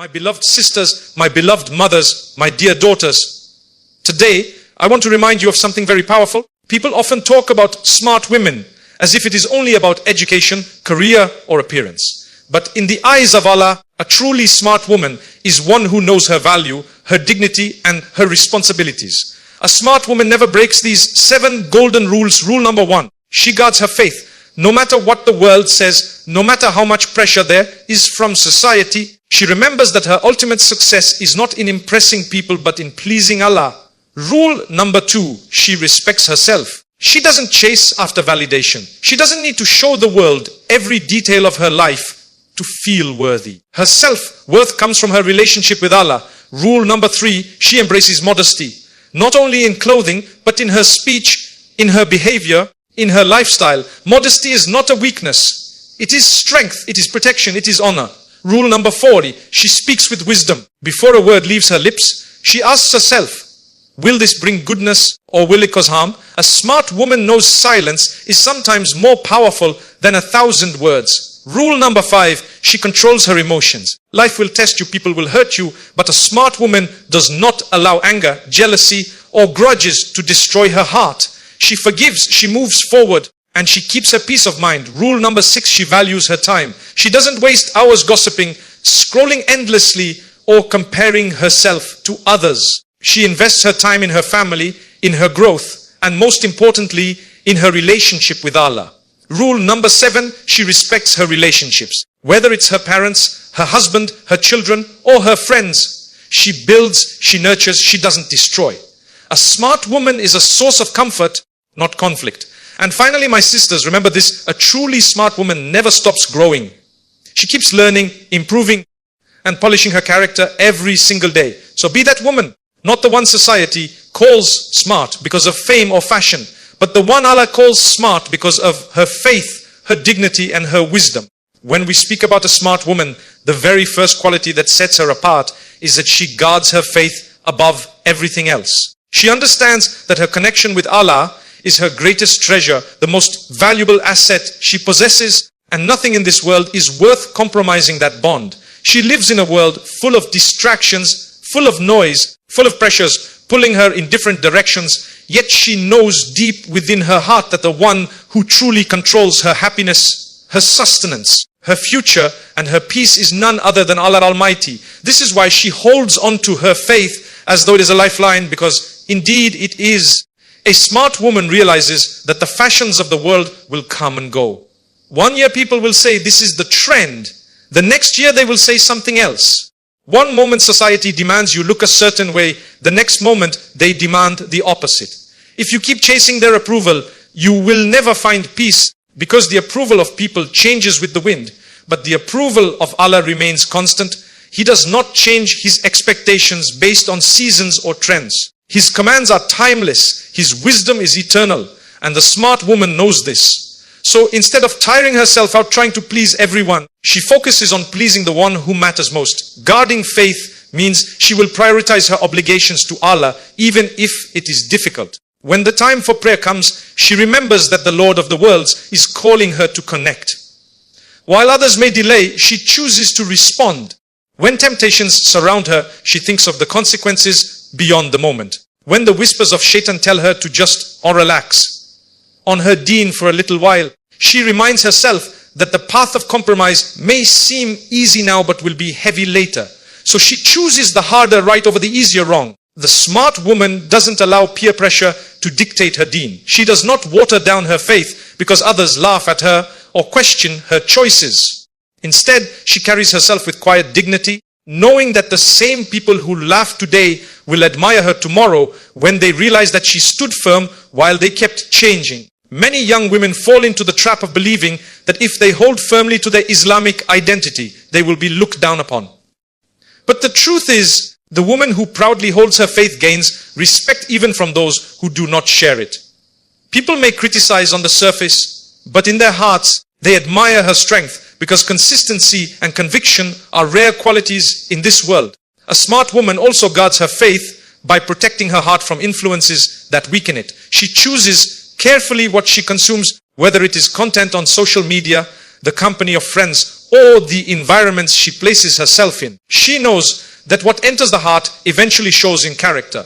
My beloved sisters, my beloved mothers, my dear daughters. Today, I want to remind you of something very powerful. People often talk about smart women as if it is only about education, career, or appearance. But in the eyes of Allah, a truly smart woman is one who knows her value, her dignity, and her responsibilities. A smart woman never breaks these 7 golden rules. Rule number 1, she guards her faith. No matter what the world says, no matter how much pressure there is from society, she remembers that her ultimate success is not in impressing people but in pleasing Allah. Rule number 2, she respects herself. She doesn't chase after validation. She doesn't need to show the world every detail of her life to feel worthy. Her self-worth comes from her relationship with Allah. Rule number 3, she embraces modesty. Not only in clothing, but in her speech, in her behavior, in her lifestyle. Modesty is not a weakness. It is strength, it is protection, it is honor. Rule number 40, she speaks with wisdom. Before a word leaves her lips, she asks herself, will this bring goodness or will it cause harm? A smart woman knows silence is sometimes more powerful than 1,000 words. Rule number 5, she controls her emotions. Life will test you, people will hurt you, but a smart woman does not allow anger, jealousy, or grudges to destroy her heart. She forgives, she moves forward, and she keeps her peace of mind. Rule number 6, she values her time. She doesn't waste hours gossiping, scrolling endlessly, or comparing herself to others. She invests her time in her family, in her growth, and most importantly, in her relationship with Allah. Rule number 7, she respects her relationships. Whether it's her parents, her husband, her children, or her friends, she builds, she nurtures, she doesn't destroy. A smart woman is a source of comfort, not conflict. And finally, my sisters, remember this, a truly smart woman never stops growing. She keeps learning, improving, and polishing her character every single day. So be that woman, not the one society calls smart because of fame or fashion, but the one Allah calls smart because of her faith, her dignity, and her wisdom. When we speak about a smart woman, the very first quality that sets her apart is that she guards her faith above everything else. She understands that her connection with Allah is her greatest treasure, the most valuable asset she possesses, and nothing in this world is worth compromising that bond. She lives in a world full of distractions, full of noise, full of pressures, pulling her in different directions, yet she knows deep within her heart that the one who truly controls her happiness, her sustenance, her future, and her peace is none other than Allah Almighty. This is why she holds on to her faith as though it is a lifeline, because indeed it is. A smart woman realizes that the fashions of the world will come and go. One year people will say this is the trend. The next year they will say something else. One moment society demands you look a certain way. The next moment they demand the opposite. If you keep chasing their approval, you will never find peace, because the approval of people changes with the wind. But the approval of Allah remains constant. He does not change His expectations based on seasons or trends. His commands are timeless. His wisdom is eternal. And the smart woman knows this. So instead of tiring herself out trying to please everyone, she focuses on pleasing the one who matters most. Guarding faith means she will prioritize her obligations to Allah, even if it is difficult. When the time for prayer comes, she remembers that the Lord of the worlds is calling her to connect. While others may delay, she chooses to respond. When temptations surround her, she thinks of the consequences beyond the moment. When the whispers of shaitan tell her to just or relax on her deen for a little while, she reminds herself that the path of compromise may seem easy now but will be heavy later. So she chooses the harder right over the easier wrong. The smart woman doesn't allow peer pressure to dictate her deen. She does not water down her faith because others laugh at her or question her choices. Instead, she carries herself with quiet dignity, knowing that the same people who laugh today will admire her tomorrow when they realize that she stood firm while they kept changing. Many young women fall into the trap of believing that if they hold firmly to their Islamic identity, they will be looked down upon. But the truth is, the woman who proudly holds her faith gains respect even from those who do not share it. People may criticize on the surface, but in their hearts, they admire her strength, because consistency and conviction are rare qualities in this world. A smart woman also guards her faith by protecting her heart from influences that weaken it. She chooses carefully what she consumes, whether it is content on social media, the company of friends, or the environments she places herself in. She knows that what enters the heart eventually shows in character.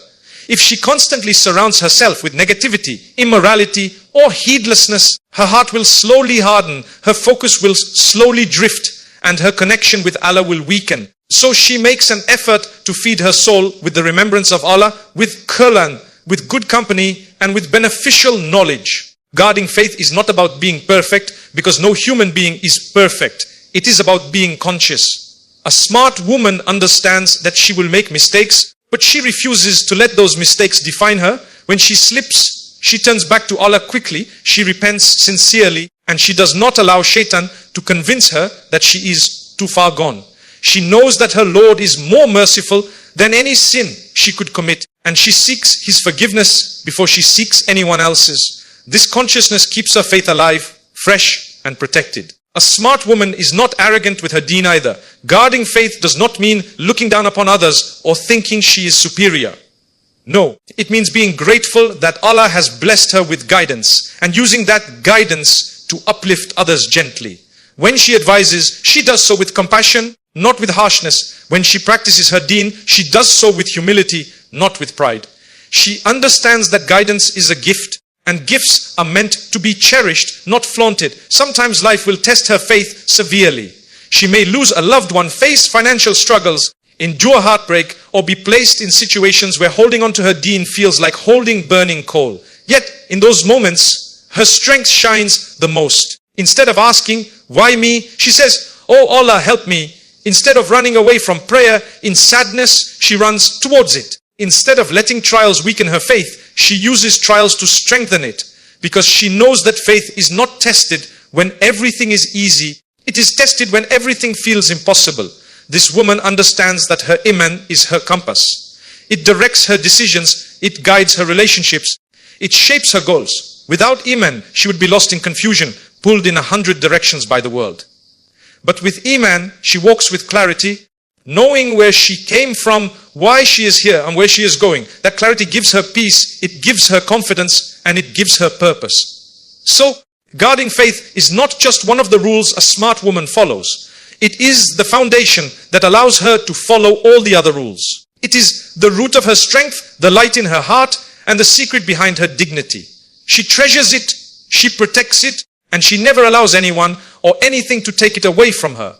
If she constantly surrounds herself with negativity, immorality, or heedlessness, her heart will slowly harden, her focus will slowly drift, and her connection with Allah will weaken. So she makes an effort to feed her soul with the remembrance of Allah, with Quran, with good company, and with beneficial knowledge. Guarding faith is not about being perfect, because no human being is perfect. It is about being conscious. A smart woman understands that she will make mistakes, but she refuses to let those mistakes define her. When she slips, she turns back to Allah quickly, she repents sincerely, and she does not allow Shaitan to convince her that she is too far gone. She knows that her Lord is more merciful than any sin she could commit, and she seeks His forgiveness before she seeks anyone else's. This consciousness keeps her faith alive, fresh, and protected. A smart woman is not arrogant with her deen either. Guarding faith does not mean looking down upon others or thinking she is superior. No, it means being grateful that Allah has blessed her with guidance and using that guidance to uplift others gently. When she advises, she does so with compassion, not with harshness. When she practices her deen, she does so with humility, not with pride. She understands that guidance is a gift, and gifts are meant to be cherished, not flaunted. Sometimes life will test her faith severely. She may lose a loved one, face financial struggles, endure heartbreak, or be placed in situations where holding on to her deen feels like holding burning coal. Yet, in those moments, her strength shines the most. Instead of asking, why me? She says, oh Allah, help me. Instead of running away from prayer in sadness, she runs towards it. Instead of letting trials weaken her faith, she uses trials to strengthen it, because she knows that faith is not tested when everything is easy. It is tested when everything feels impossible. This woman understands that her iman is her compass. It directs her decisions, it guides her relationships, it shapes her goals. Without iman, she would be lost in confusion, pulled in 100 directions by the world. But with iman, she walks with clarity, knowing where she came from, why she is here, and where she is going. That clarity gives her peace, it gives her confidence, and it gives her purpose. So, guarding faith is not just one of the rules a smart woman follows. It is the foundation that allows her to follow all the other rules. It is the root of her strength, the light in her heart, and the secret behind her dignity. She treasures it, she protects it, and she never allows anyone or anything to take it away from her.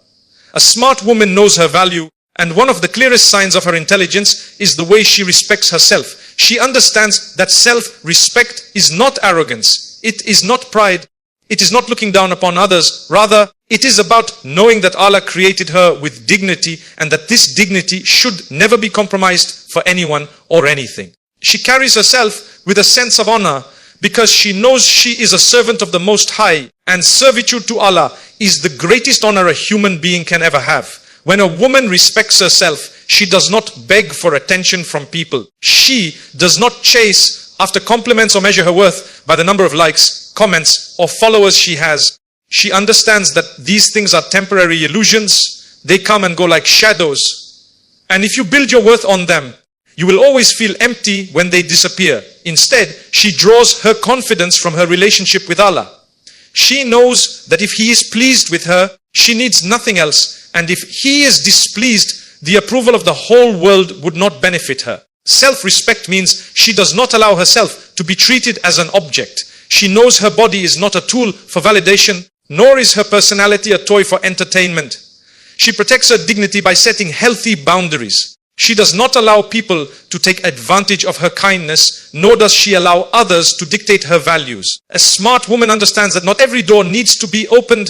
A smart woman knows her value, and one of the clearest signs of her intelligence is the way she respects herself. She understands that self-respect is not arrogance, it is not pride, it is not looking down upon others. Rather, it is about knowing that Allah created her with dignity, and that this dignity should never be compromised for anyone or anything. She carries herself with a sense of honor, because she knows she is a servant of the Most High, and servitude to Allah is the greatest honor a human being can ever have. When a woman respects herself, she does not beg for attention from people. She does not chase after compliments or measure her worth by the number of likes, comments, or followers she has. She understands that these things are temporary illusions. They come and go like shadows. And if you build your worth on them, you will always feel empty when they disappear. Instead, she draws her confidence from her relationship with Allah. She knows that if He is pleased with her, she needs nothing else. And if He is displeased, the approval of the whole world would not benefit her. Self-respect means she does not allow herself to be treated as an object. She knows her body is not a tool for validation, nor is her personality a toy for entertainment. She protects her dignity by setting healthy boundaries. She does not allow people to take advantage of her kindness, nor does she allow others to dictate her values. A smart woman understands that not every door needs to be opened,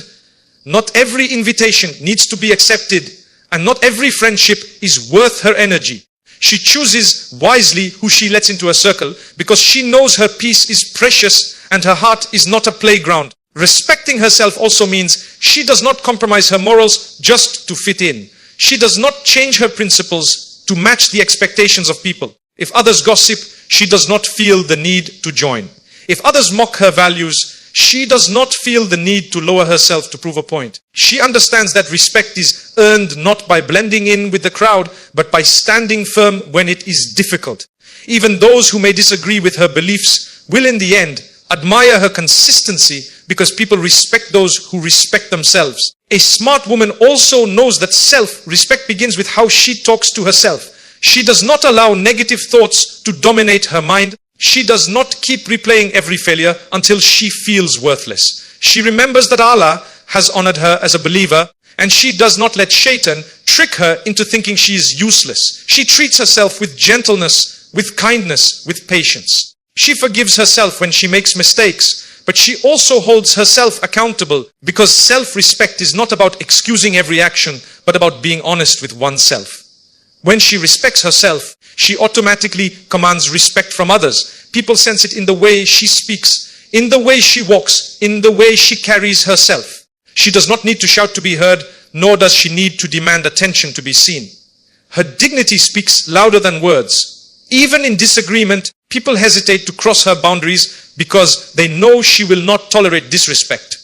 not every invitation needs to be accepted, and not every friendship is worth her energy. She chooses wisely who she lets into her circle, because she knows her peace is precious and her heart is not a playground. Respecting herself also means she does not compromise her morals just to fit in. She does not change her principles to match the expectations of people. If others gossip, she does not feel the need to join. If others mock her values, she does not feel the need to lower herself to prove a point. She understands that respect is earned not by blending in with the crowd, but by standing firm when it is difficult. Even those who may disagree with her beliefs will in the end Admire her consistency because people respect those who respect themselves. A smart woman also knows that self-respect begins with how she talks to herself. She does not allow negative thoughts to dominate her mind. She does not keep replaying every failure until she feels worthless. She remembers that Allah has honored her as a believer, and she does not let Shaitan trick her into thinking she is useless. She treats herself with gentleness, with kindness, with patience. She forgives herself when she makes mistakes, but she also holds herself accountable, because self-respect is not about excusing every action, but about being honest with oneself. When she respects herself, she automatically commands respect from others. People sense it in the way she speaks, in the way she walks, in the way she carries herself. She does not need to shout to be heard, nor does she need to demand attention to be seen. Her dignity speaks louder than words. Even in disagreement, people hesitate to cross her boundaries because they know she will not tolerate disrespect.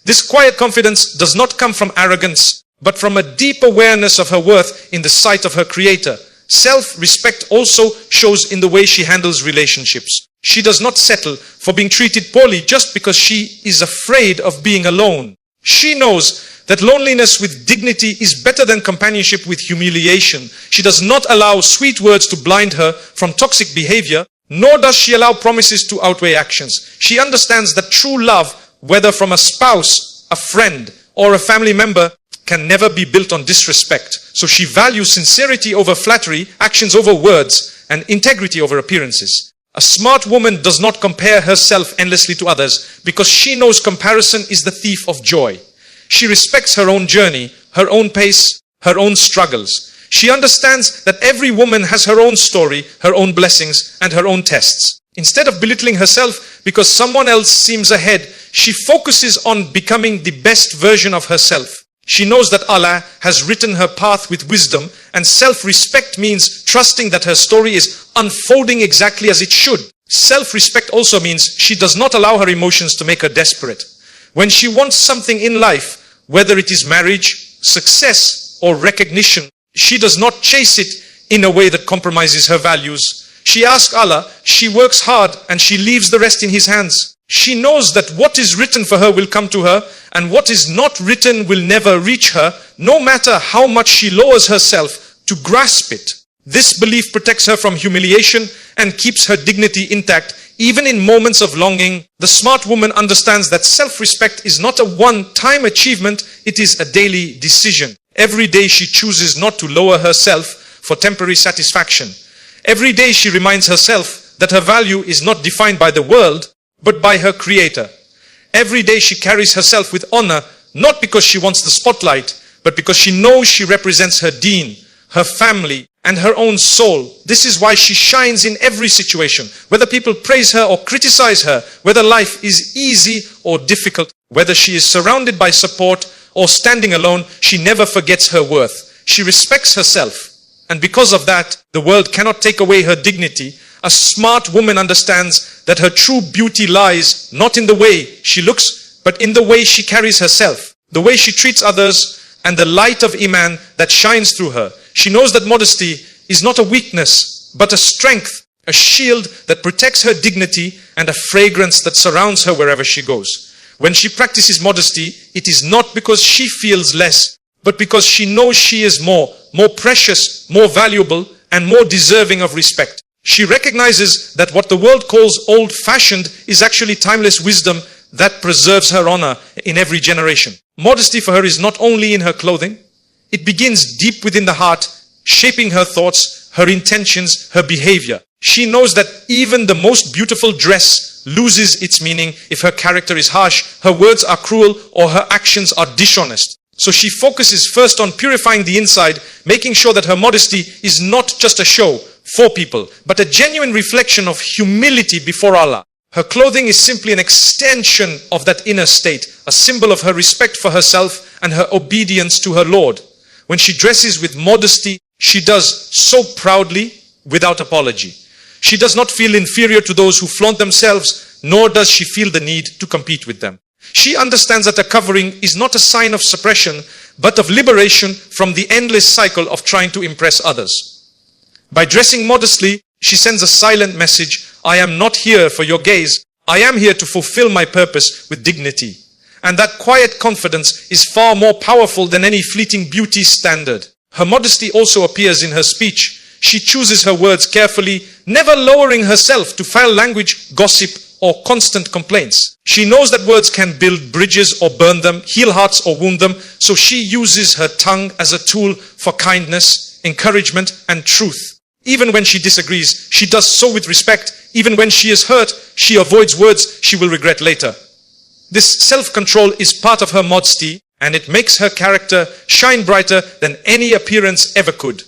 This quiet confidence does not come from arrogance, but from a deep awareness of her worth in the sight of her Creator. Self-respect also shows in the way she handles relationships. She does not settle for being treated poorly just because she is afraid of being alone. She knows that loneliness with dignity is better than companionship with humiliation. She does not allow sweet words to blind her from toxic behavior, nor does she allow promises to outweigh actions. She understands that true love, whether from a spouse, a friend, or a family member, can never be built on disrespect. So she values sincerity over flattery, actions over words, and integrity over appearances. A smart woman does not compare herself endlessly to others because she knows comparison is the thief of joy. She respects her own journey, her own pace, her own struggles. She understands that every woman has her own story, her own blessings, and her own tests. Instead of belittling herself because someone else seems ahead, she focuses on becoming the best version of herself. She knows that Allah has written her path with wisdom, and self-respect means trusting that her story is unfolding exactly as it should. Self-respect also means she does not allow her emotions to make her desperate. When she wants something in life, whether it is marriage, success, or recognition, she does not chase it in a way that compromises her values. She asks Allah, she works hard, and she leaves the rest in His hands. She knows that what is written for her will come to her, and what is not written will never reach her, no matter how much she lowers herself to grasp it. This belief protects her from humiliation and keeps her dignity intact, even in moments of longing. The smart woman understands that self-respect is not a one-time achievement, it is a daily decision. Every day she chooses not to lower herself for temporary satisfaction. Every day she reminds herself that her value is not defined by the world, but by her Creator. Every day she carries herself with honor, not because she wants the spotlight, but because she knows she represents her deen, her family, and her own soul. This is why she shines in every situation, whether people praise her or criticize her, whether life is easy or difficult, whether she is surrounded by support or standing alone, she never forgets her worth. She respects herself, and because of that, the world cannot take away her dignity. A smart woman understands that her true beauty lies not in the way she looks, but in the way she carries herself, the way she treats others, and the light of Iman that shines through her. She knows that modesty is not a weakness, but a strength, a shield that protects her dignity, and a fragrance that surrounds her wherever she goes. When she practices modesty, it is not because she feels less, but because she knows she is more precious, more valuable, and more deserving of respect. She recognizes that what the world calls old-fashioned is actually timeless wisdom that preserves her honor in every generation. Modesty for her is not only in her clothing, it begins deep within the heart, shaping her thoughts, her intentions, her behavior. She knows that even the most beautiful dress loses its meaning if her character is harsh, her words are cruel, or her actions are dishonest. So she focuses first on purifying the inside, making sure that her modesty is not just a show for people, but a genuine reflection of humility before Allah. Her clothing is simply an extension of that inner state, a symbol of her respect for herself and her obedience to her Lord. When she dresses with modesty, she does so proudly without apology. She does not feel inferior to those who flaunt themselves, nor does she feel the need to compete with them. She understands that a covering is not a sign of suppression, but of liberation from the endless cycle of trying to impress others. By dressing modestly, she sends a silent message: I am not here for your gaze, I am here to fulfill my purpose with dignity. And that quiet confidence is far more powerful than any fleeting beauty standard. Her modesty also appears in her speech. She chooses her words carefully, never lowering herself to foul language, gossip, or constant complaints. She knows that words can build bridges or burn them, heal hearts or wound them, so she uses her tongue as a tool for kindness, encouragement, and truth. Even when she disagrees, she does so with respect. Even when she is hurt, she avoids words she will regret later. This self-control is part of her modesty, and it makes her character shine brighter than any appearance ever could.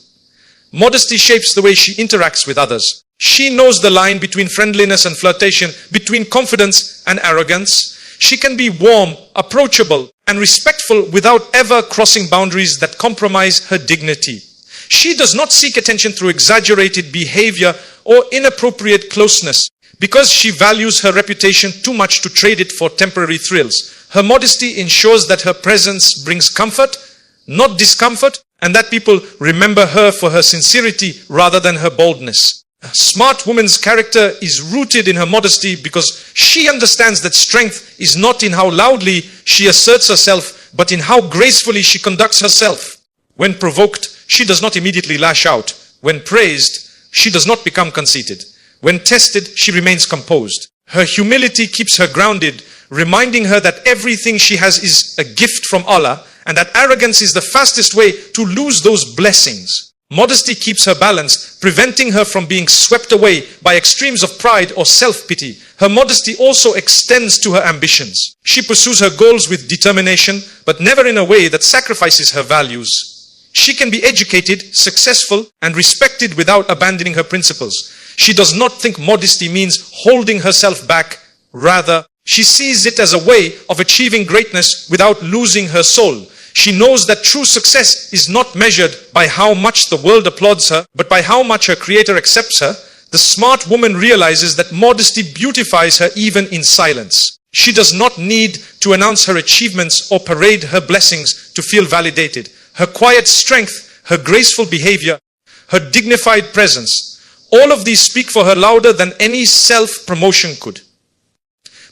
Modesty shapes the way she interacts with others. She knows the line between friendliness and flirtation, between confidence and arrogance. She can be warm, approachable, and respectful without ever crossing boundaries that compromise her dignity. She does not seek attention through exaggerated behavior or inappropriate closeness, because she values her reputation too much to trade it for temporary thrills. Her modesty ensures that her presence brings comfort, not discomfort, and that people remember her for her sincerity rather than her boldness. A smart woman's character is rooted in her modesty because she understands that strength is not in how loudly she asserts herself, but in how gracefully she conducts herself. When provoked, she does not immediately lash out. When praised, she does not become conceited. When tested, she remains composed. Her humility keeps her grounded, reminding her that everything she has is a gift from Allah, and that arrogance is the fastest way to lose those blessings. Modesty keeps her balanced, preventing her from being swept away by extremes of pride or self-pity. Her modesty also extends to her ambitions. She pursues her goals with determination, but never in a way that sacrifices her values. She can be educated, successful, and respected without abandoning her principles. She does not think modesty means holding herself back. Rather, she sees it as a way of achieving greatness without losing her soul. She knows that true success is not measured by how much the world applauds her, but by how much her Creator accepts her. The smart woman realizes that modesty beautifies her even in silence. She does not need to announce her achievements or parade her blessings to feel validated. Her quiet strength, her graceful behavior, her dignified presence, all of these speak for her louder than any self-promotion could.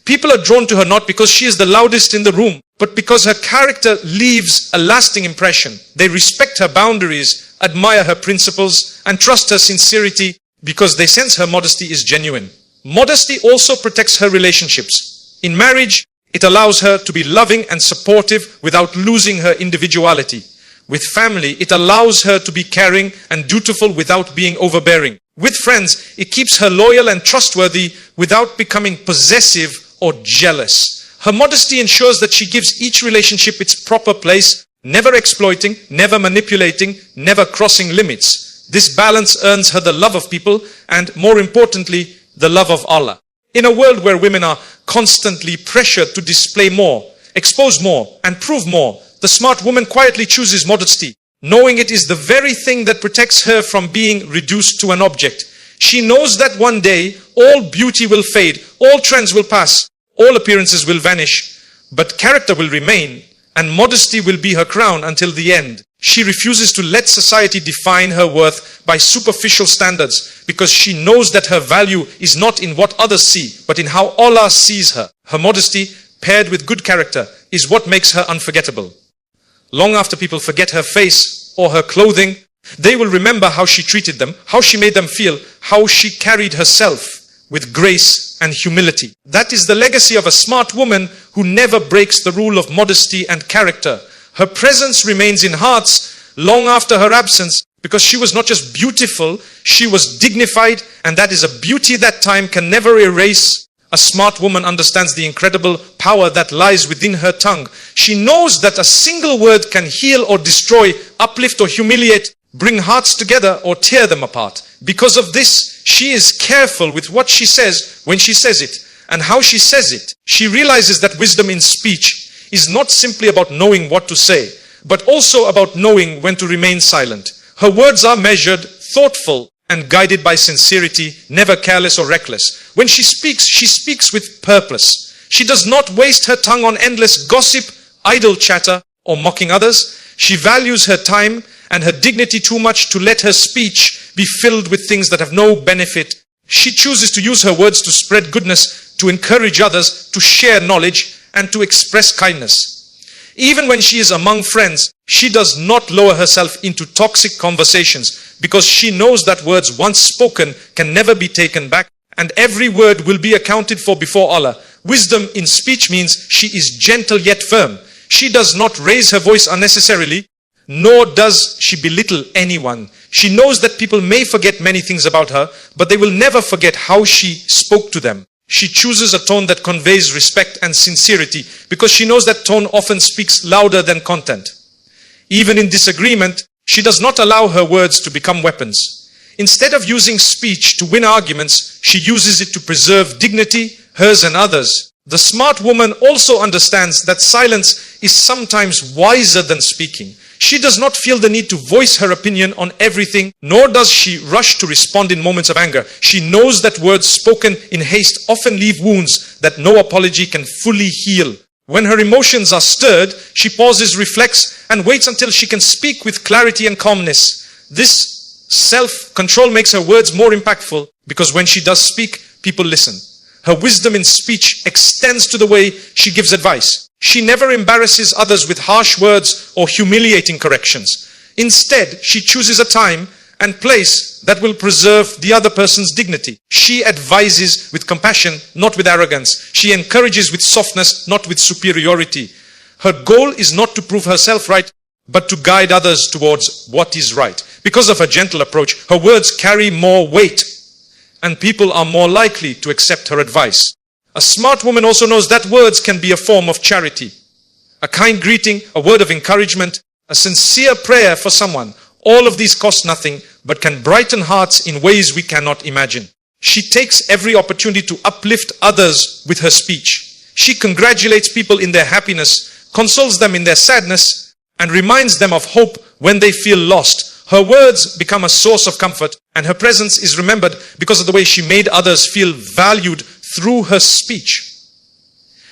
People are drawn to her not because she is the loudest in the room, but because her character leaves a lasting impression. They respect her boundaries, admire her principles, and trust her sincerity because they sense her modesty is genuine. Modesty also protects her relationships. In marriage, it allows her to be loving and supportive without losing her individuality. With family, it allows her to be caring and dutiful without being overbearing. With friends, it keeps her loyal and trustworthy without becoming possessive or jealous. Her modesty ensures that she gives each relationship its proper place, never exploiting, never manipulating, never crossing limits. This balance earns her the love of people and, more importantly, the love of Allah. In a world where women are constantly pressured to display more, expose more, and prove more, the smart woman quietly chooses modesty, knowing it is the very thing that protects her from being reduced to an object. She knows that one day all beauty will fade, all trends will pass, all appearances will vanish, but character will remain, and modesty will be her crown until the end. She refuses to let society define her worth by superficial standards because she knows that her value is not in what others see, but in how Allah sees her. Her modesty, paired with good character, is what makes her unforgettable. Long after people forget her face or her clothing, they will remember how she treated them, how she made them feel, how she carried herself with grace and humility. That is the legacy of a smart woman who never breaks the rule of modesty and character. Her presence remains in hearts long after her absence because she was not just beautiful, she was dignified, and that is a beauty that time can never erase. A smart woman understands the incredible power that lies within her tongue. She knows that a single word can heal or destroy, uplift or humiliate, bring hearts together or tear them apart. Because of this, she is careful with what she says when she says it and how she says it. She realizes that wisdom in speech is not simply about knowing what to say, but also about knowing when to remain silent. Her words are measured, thoughtful, and guided by sincerity, never careless or reckless. When she speaks with purpose. She does not waste her tongue on endless gossip, idle chatter, or mocking others. She values her time and her dignity too much to let her speech be filled with things that have no benefit. She chooses to use her words to spread goodness, to encourage others, to share knowledge, and to express kindness. Even when she is among friends, she does not lower herself into toxic conversations because she knows that words once spoken can never be taken back, and every word will be accounted for before Allah. Wisdom in speech means she is gentle yet firm. She does not raise her voice unnecessarily, nor does she belittle anyone. She knows that people may forget many things about her, but they will never forget how she spoke to them. She chooses a tone that conveys respect and sincerity because she knows that tone often speaks louder than content. Even in disagreement, she does not allow her words to become weapons. Instead of using speech to win arguments, she uses it to preserve dignity, hers and others. The smart woman also understands that silence is sometimes wiser than speaking. She does not feel the need to voice her opinion on everything, nor does she rush to respond in moments of anger. She knows that words spoken in haste often leave wounds that no apology can fully heal. When her emotions are stirred, she pauses, reflects, and waits until she can speak with clarity and calmness. This self-control makes her words more impactful because when she does speak, people listen. Her wisdom in speech extends to the way she gives advice. She never embarrasses others with harsh words or humiliating corrections. Instead, she chooses a time and place that will preserve the other person's dignity. She advises with compassion, not with arrogance. She encourages with softness, not with superiority. Her goal is not to prove herself right, but to guide others towards what is right. Because of her gentle approach, her words carry more weight, and people are more likely to accept her advice. A smart woman also knows that words can be a form of charity. A kind greeting, a word of encouragement, a sincere prayer for someone. All of these cost nothing, but can brighten hearts in ways we cannot imagine. She takes every opportunity to uplift others with her speech. She congratulates people in their happiness, consoles them in their sadness, and reminds them of hope when they feel lost. Her words become a source of comfort, and her presence is remembered because of the way she made others feel valued through her speech.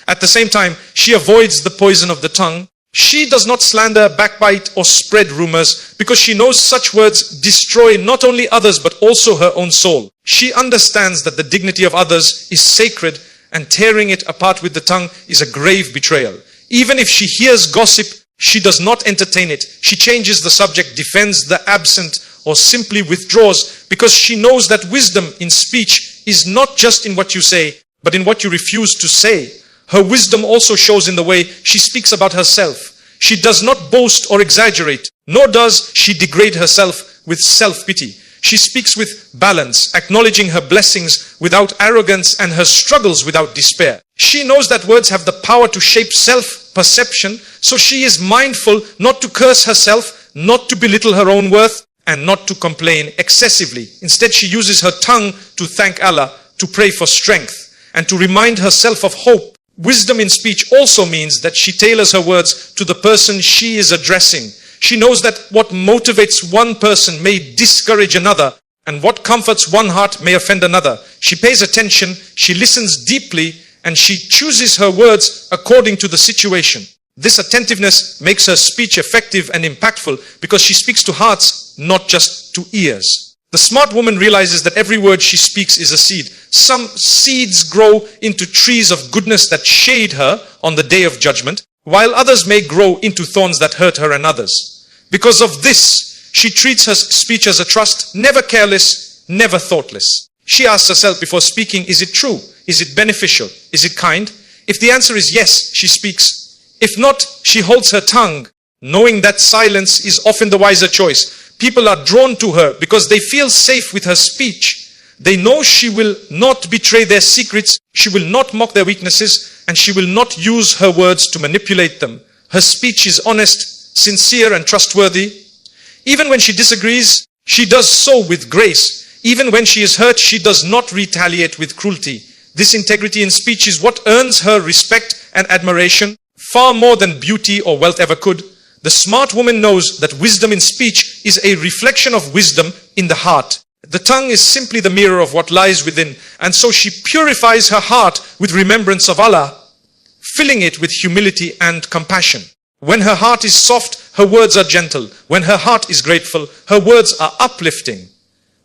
At the same time, she avoids the poison of the tongue. She does not slander, backbite, or spread rumors because she knows such words destroy not only others but also her own soul. She understands that the dignity of others is sacred, and tearing it apart with the tongue is a grave betrayal. Even if she hears gossip, she does not entertain it. She changes the subject, defends the absent, or simply withdraws because she knows that wisdom in speech is not just in what you say, but in what you refuse to say. Her wisdom also shows in the way she speaks about herself. She does not boast or exaggerate, nor does she degrade herself with self-pity. She speaks with balance, acknowledging her blessings without arrogance and her struggles without despair. She knows that words have the power to shape self-perception, so she is mindful not to curse herself, not to belittle her own worth, and not to complain excessively. Instead, she uses her tongue to thank Allah, to pray for strength, and to remind herself of hope. Wisdom in speech also means that she tailors her words to the person she is addressing. She knows that what motivates one person may discourage another, and what comforts one heart may offend another. She pays attention, she listens deeply, and she chooses her words according to the situation. This attentiveness makes her speech effective and impactful because she speaks to hearts, not just to ears. The smart woman realizes that every word she speaks is a seed. Some seeds grow into trees of goodness that shade her on the day of judgment, while others may grow into thorns that hurt her and others. Because of this, she treats her speech as a trust, never careless, never thoughtless. She asks herself before speaking, is it true? Is it beneficial? Is it kind? If the answer is yes, she speaks. If not, she holds her tongue, knowing that silence is often the wiser choice. People are drawn to her because they feel safe with her speech. They know she will not betray their secrets, she will not mock their weaknesses, and she will not use her words to manipulate them. Her speech is honest, sincere, and trustworthy. Even when she disagrees, she does so with grace. Even when she is hurt, she does not retaliate with cruelty. This integrity in speech is what earns her respect and admiration, far more than beauty or wealth ever could. The smart woman knows that wisdom in speech is a reflection of wisdom in the heart. The tongue is simply the mirror of what lies within, and so she purifies her heart with remembrance of Allah, filling it with humility and compassion. When her heart is soft, her words are gentle. When her heart is grateful, her words are uplifting.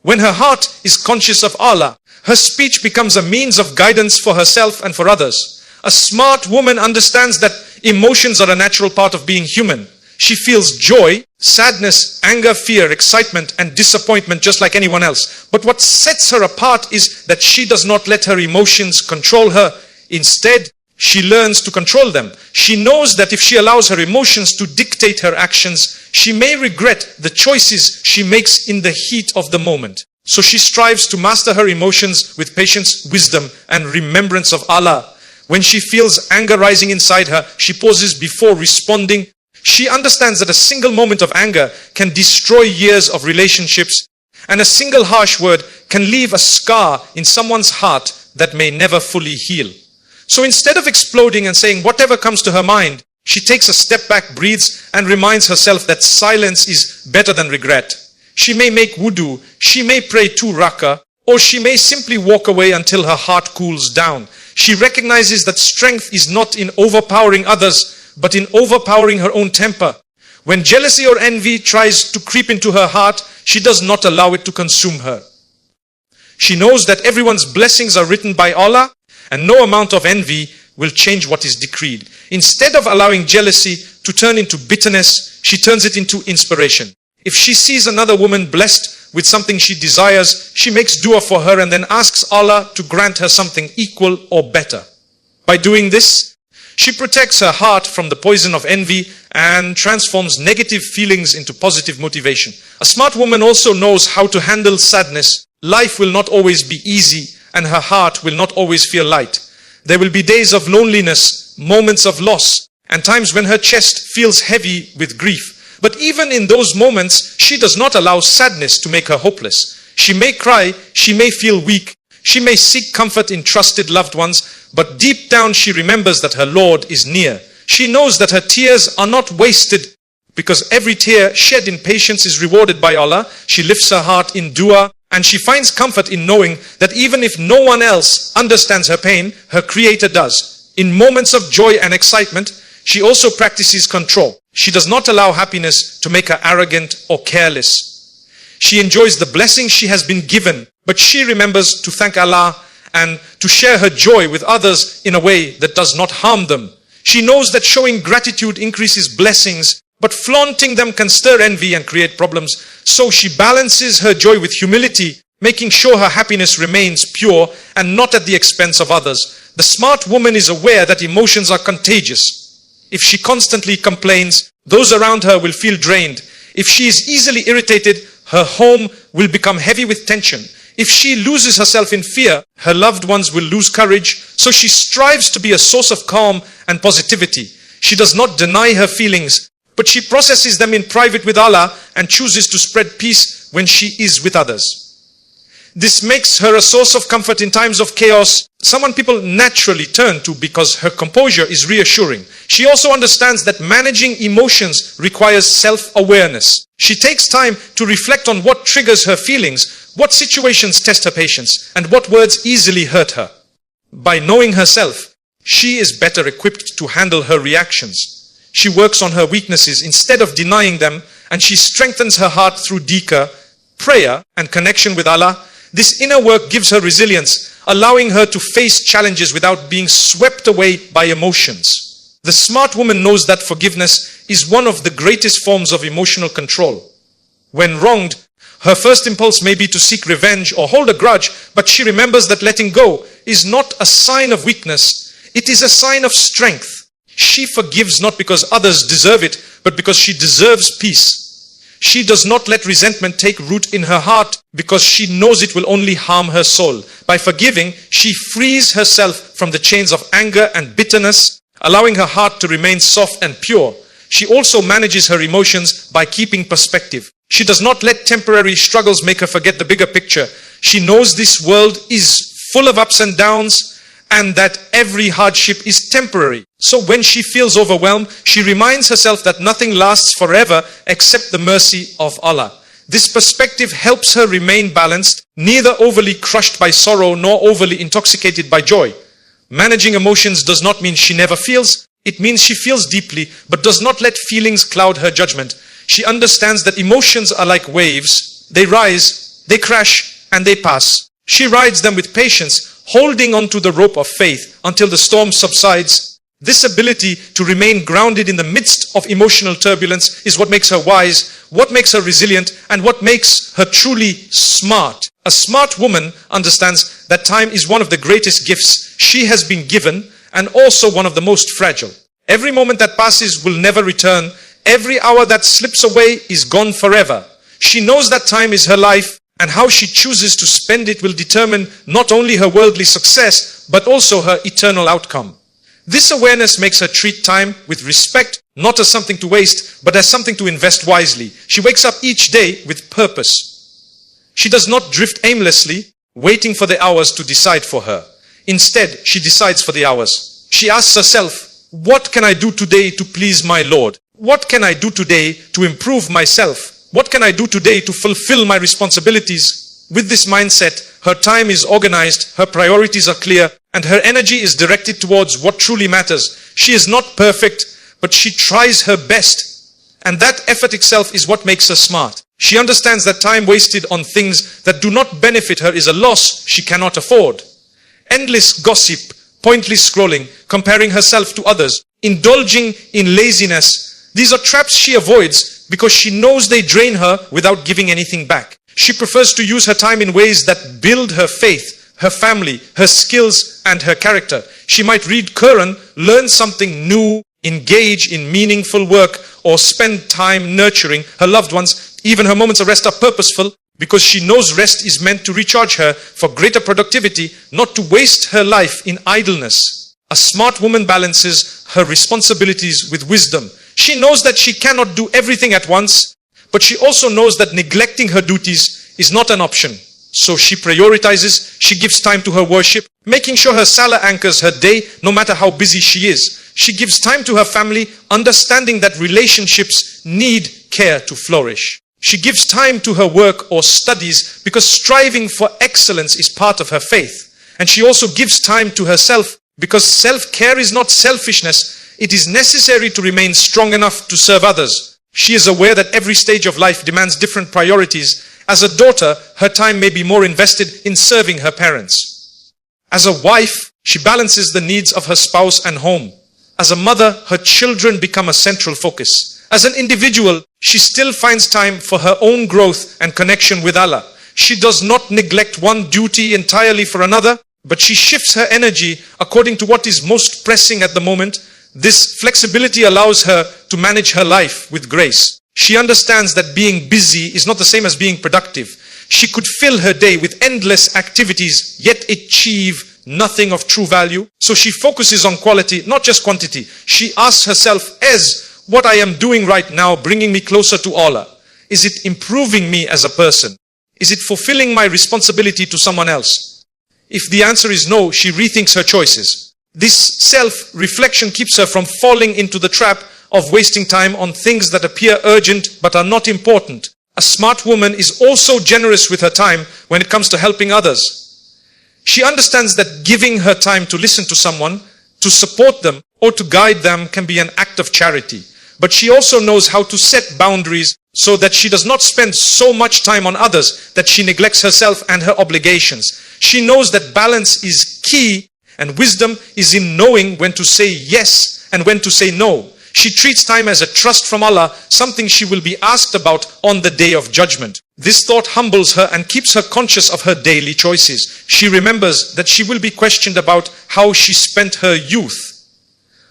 When her heart is conscious of Allah, Her speech becomes a means of guidance for herself and for others. A smart woman understands that emotions are a natural part of being human. She feels joy, sadness, anger, fear, excitement, and disappointment just like anyone else. But what sets her apart is that she does not let her emotions control her. Instead, she learns to control them. She knows that if she allows her emotions to dictate her actions, she may regret the choices she makes in the heat of the moment. So she strives to master her emotions with patience, wisdom, and remembrance of Allah. When she feels anger rising inside her, she pauses before responding. She understands that a single moment of anger can destroy years of relationships, and a single harsh word can leave a scar in someone's heart that may never fully heal. So instead of exploding and saying whatever comes to her mind, she takes a step back, breathes, and reminds herself that silence is better than regret. She may make wudu, she may pray 2 rakah, or she may simply walk away until her heart cools down. She recognizes that strength is not in overpowering others, but in overpowering her own temper. When jealousy or envy tries to creep into her heart, she does not allow it to consume her. She knows that everyone's blessings are written by Allah, and no amount of envy will change what is decreed. Instead of allowing jealousy to turn into bitterness, she turns it into inspiration. If she sees another woman blessed with something she desires, she makes dua for her and then asks Allah to grant her something equal or better. By doing this, she protects her heart from the poison of envy and transforms negative feelings into positive motivation. A smart woman also knows how to handle sadness. Life will not always be easy, and her heart will not always feel light. There will be days of loneliness, moments of loss, and times when her chest feels heavy with grief. But even in those moments, she does not allow sadness to make her hopeless. She may cry, she may feel weak, she may seek comfort in trusted loved ones, but deep down she remembers that her Lord is near. She knows that her tears are not wasted, because every tear shed in patience is rewarded by Allah. She lifts her heart in dua, and she finds comfort in knowing that even if no one else understands her pain, her Creator does. In moments of joy and excitement, she also practices control. She does not allow happiness to make her arrogant or careless. She enjoys the blessings she has been given, but she remembers to thank Allah and to share her joy with others in a way that does not harm them. She knows that showing gratitude increases blessings, but flaunting them can stir envy and create problems. So she balances her joy with humility, making sure her happiness remains pure and not at the expense of others. The smart woman is aware that emotions are contagious. If she constantly complains, those around her will feel drained. If she is easily irritated, her home will become heavy with tension. If she loses herself in fear, her loved ones will lose courage. So she strives to be a source of calm and positivity. She does not deny her feelings, but she processes them in private with Allah and chooses to spread peace when she is with others. This makes her a source of comfort in times of chaos, someone people naturally turn to because her composure is reassuring. She also understands that managing emotions requires self-awareness. She takes time to reflect on what triggers her feelings, what situations test her patience, and what words easily hurt her. By knowing herself, she is better equipped to handle her reactions. She works on her weaknesses instead of denying them, and she strengthens her heart through dhikr, prayer, and connection with Allah. This inner work gives her resilience, allowing her to face challenges without being swept away by emotions. The smart woman knows that forgiveness is one of the greatest forms of emotional control. When wronged, her first impulse may be to seek revenge or hold a grudge, but she remembers that letting go is not a sign of weakness. It is a sign of strength. She forgives not because others deserve it, but because she deserves peace. She does not let resentment take root in her heart because she knows it will only harm her soul. By forgiving, she frees herself from the chains of anger and bitterness, allowing her heart to remain soft and pure. She also manages her emotions by keeping perspective. She does not let temporary struggles make her forget the bigger picture. She knows this world is full of ups and downs, and that every hardship is temporary. So when she feels overwhelmed, she reminds herself that nothing lasts forever except the mercy of Allah. This perspective helps her remain balanced, neither overly crushed by sorrow nor overly intoxicated by joy. Managing emotions does not mean she never feels. It means she feels deeply, but does not let feelings cloud her judgment. She understands that emotions are like waves. They rise, they crash, and they pass. She rides them with patience, holding onto the rope of faith until the storm subsides. This ability to remain grounded in the midst of emotional turbulence is what makes her wise, what makes her resilient, and what makes her truly smart. A smart woman understands that time is one of the greatest gifts she has been given, and also one of the most fragile. Every moment that passes will never return. Every hour that slips away is gone forever. She knows that time is her life, and how she chooses to spend it will determine not only her worldly success, but also her eternal outcome. This awareness makes her treat time with respect, not as something to waste, but as something to invest wisely. She wakes up each day with purpose. She does not drift aimlessly, waiting for the hours to decide for her. Instead, she decides for the hours. She asks herself, what can I do today to please my Lord? What can I do today to improve myself? What can I do today to fulfill my responsibilities? With this mindset, her time is organized, her priorities are clear, and her energy is directed towards what truly matters. She is not perfect, but she tries her best. And that effort itself is what makes her smart. She understands that time wasted on things that do not benefit her is a loss she cannot afford. Endless gossip, pointless scrolling, comparing herself to others, indulging in laziness. These are traps she avoids because she knows they drain her without giving anything back. She prefers to use her time in ways that build her faith, her family, her skills, and her character. She might read Quran, learn something new, engage in meaningful work, or spend time nurturing her loved ones. Even her moments of rest are purposeful because she knows rest is meant to recharge her for greater productivity, not to waste her life in idleness. A smart woman balances her responsibilities with wisdom. She knows that she cannot do everything at once, but she also knows that neglecting her duties is not an option. So she prioritizes, she gives time to her worship, making sure her salah anchors her day no matter how busy she is. She gives time to her family, understanding that relationships need care to flourish. She gives time to her work or studies because striving for excellence is part of her faith. And she also gives time to herself because self-care is not selfishness. It is necessary to remain strong enough to serve others. She is aware that every stage of life demands different priorities. As a daughter, her time may be more invested in serving her parents. As a wife, she balances the needs of her spouse and home. As a mother, her children become a central focus. As an individual, she still finds time for her own growth and connection with Allah. She does not neglect one duty entirely for another, but she shifts her energy according to what is most pressing at the moment. This flexibility allows her to manage her life with grace. She understands that being busy is not the same as being productive. She could fill her day with endless activities, yet achieve nothing of true value. So she focuses on quality, not just quantity. She asks herself, is what I am doing right now bringing me closer to Allah? Is it improving me as a person? Is it fulfilling my responsibility to someone else? If the answer is no, she rethinks her choices. This self-reflection keeps her from falling into the trap of wasting time on things that appear urgent but are not important. A smart woman is also generous with her time when it comes to helping others. She understands that giving her time to listen to someone, to support them, or to guide them can be an act of charity. But she also knows how to set boundaries so that she does not spend so much time on others that she neglects herself and her obligations. She knows that balance is key, and wisdom is in knowing when to say yes and when to say no. She treats time as a trust from Allah, something she will be asked about on the day of judgment. This thought humbles her and keeps her conscious of her daily choices. She remembers that she will be questioned about how she spent her youth,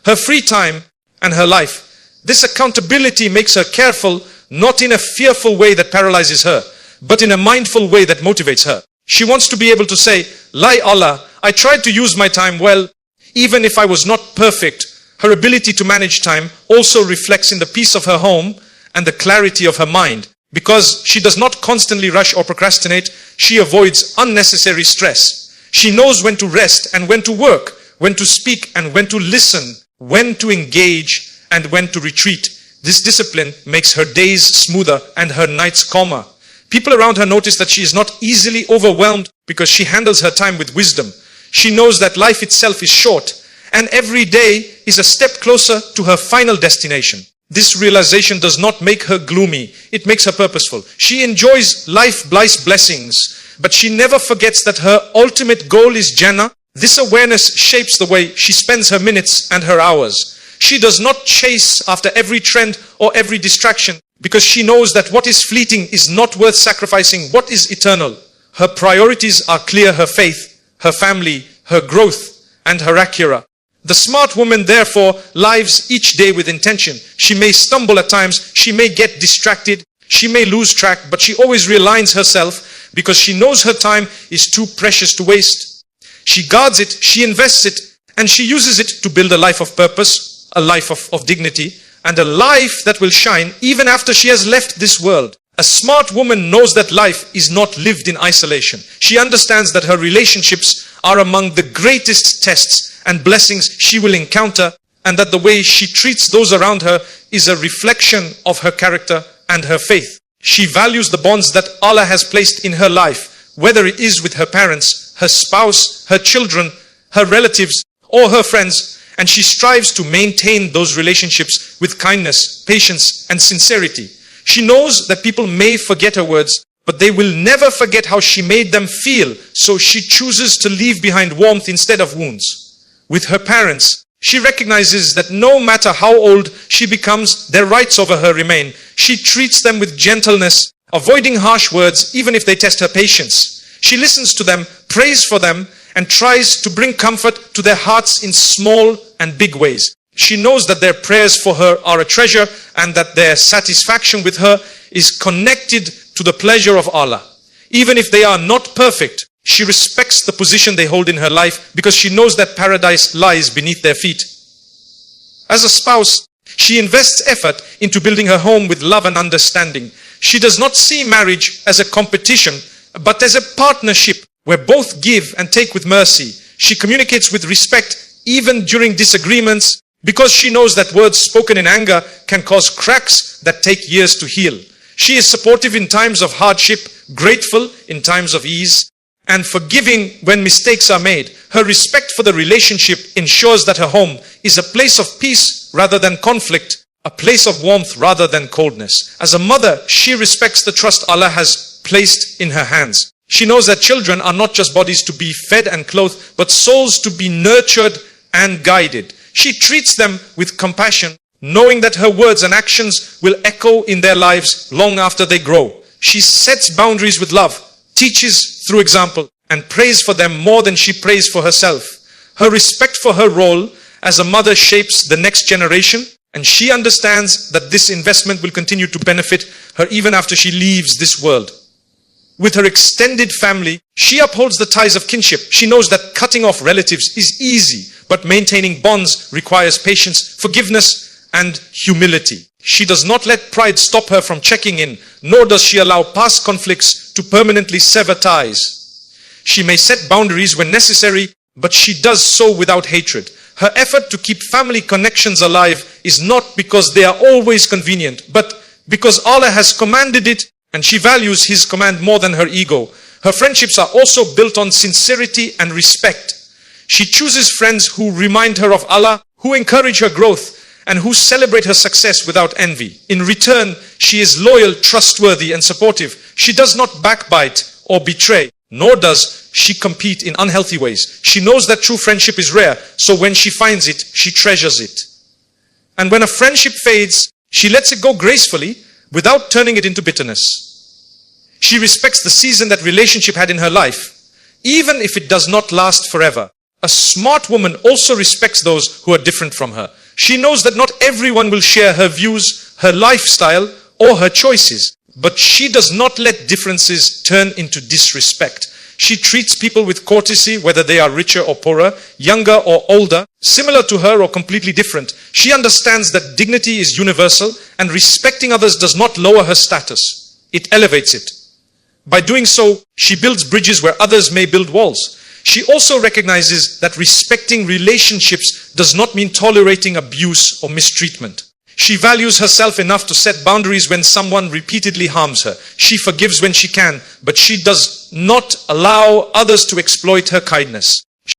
her free time, and her life. This accountability makes her careful, not in a fearful way that paralyzes her, but in a mindful way that motivates her. She wants to be able to say, "Lie Allah, I tried to use my time well, even if I was not perfect." Her ability to manage time also reflects in the peace of her home and the clarity of her mind. Because she does not constantly rush or procrastinate, she avoids unnecessary stress. She knows when to rest and when to work, when to speak and when to listen, when to engage and when to retreat. This discipline makes her days smoother and her nights calmer. People around her notice that she is not easily overwhelmed because she handles her time with wisdom. She knows that life itself is short, and every day is a step closer to her final destination. This realization does not make her gloomy, it makes her purposeful. She enjoys life's blessings, but she never forgets that her ultimate goal is Jannah. This awareness shapes the way she spends her minutes and her hours. She does not chase after every trend or every distraction, because she knows that what is fleeting is not worth sacrificing what is eternal. Her priorities are clear: her faith, her family, her growth, and her akhirah. The smart woman therefore lives each day with intention. She may stumble at times, she may get distracted, she may lose track, but she always realigns herself because she knows her time is too precious to waste. She guards it, she invests it, and she uses it to build a life of purpose, a life of dignity, and a life that will shine even after she has left this world. A smart woman knows that life is not lived in isolation. She understands that her relationships are among the greatest tests and blessings she will encounter, and that the way she treats those around her is a reflection of her character and her faith. She values the bonds that Allah has placed in her life, whether it is with her parents, her spouse, her children, her relatives, or her friends, and she strives to maintain those relationships with kindness, patience, and sincerity. She knows that people may forget her words, but they will never forget how she made them feel, so she chooses to leave behind warmth instead of wounds. With her parents, she recognizes that no matter how old she becomes, their rights over her remain. She treats them with gentleness, avoiding harsh words even if they test her patience. She listens to them, prays for them, and tries to bring comfort to their hearts in small and big ways. She knows that their prayers for her are a treasure, and that their satisfaction with her is connected to the pleasure of Allah. Even if they are not perfect, she respects the position they hold in her life because she knows that paradise lies beneath their feet. As a spouse, she invests effort into building her home with love and understanding. She does not see marriage as a competition, but as a partnership where both give and take with mercy. She communicates with respect even during disagreements, because she knows that words spoken in anger can cause cracks that take years to heal. She is supportive in times of hardship, grateful in times of ease, and forgiving when mistakes are made. Her respect for the relationship ensures that her home is a place of peace rather than conflict, a place of warmth rather than coldness. As a mother, she respects the trust Allah has placed in her hands. She knows that children are not just bodies to be fed and clothed, but souls to be nurtured and guided. She treats them with compassion, knowing that her words and actions will echo in their lives long after they grow. She sets boundaries with love, teaches through example, and prays for them more than she prays for herself. Her respect for her role as a mother shapes the next generation, and she understands that this investment will continue to benefit her even after she leaves this world. With her extended family, she upholds the ties of kinship. She knows that cutting off relatives is easy, but maintaining bonds requires patience, forgiveness, and humility. She does not let pride stop her from checking in, nor does she allow past conflicts to permanently sever ties. She may set boundaries when necessary, but she does so without hatred. Her effort to keep family connections alive is not because they are always convenient, but because Allah has commanded it, and she values His command more than her ego. Her friendships are also built on sincerity and respect. She chooses friends who remind her of Allah, who encourage her growth, and who celebrate her success without envy. In return, she is loyal, trustworthy, and supportive. She does not backbite or betray, nor does she compete in unhealthy ways. She knows that true friendship is rare, so when she finds it, she treasures it. And when a friendship fades, she lets it go gracefully, without turning it into bitterness. She respects the season that relationship had in her life, even if it does not last forever. A smart woman also respects those who are different from her. She knows that not everyone will share her views, her lifestyle, or her choices, but she does not let differences turn into disrespect. She treats people with courtesy, whether they are richer or poorer, younger or older, similar to her or completely different. She understands that dignity is universal, and respecting others does not lower her status. It elevates it. By doing so, she builds bridges where others may build walls. She also recognizes that respecting relationships does not mean tolerating abuse or mistreatment. She values herself enough to set boundaries when someone repeatedly harms her. She forgives when she can, but she does not allow others to exploit her kindness.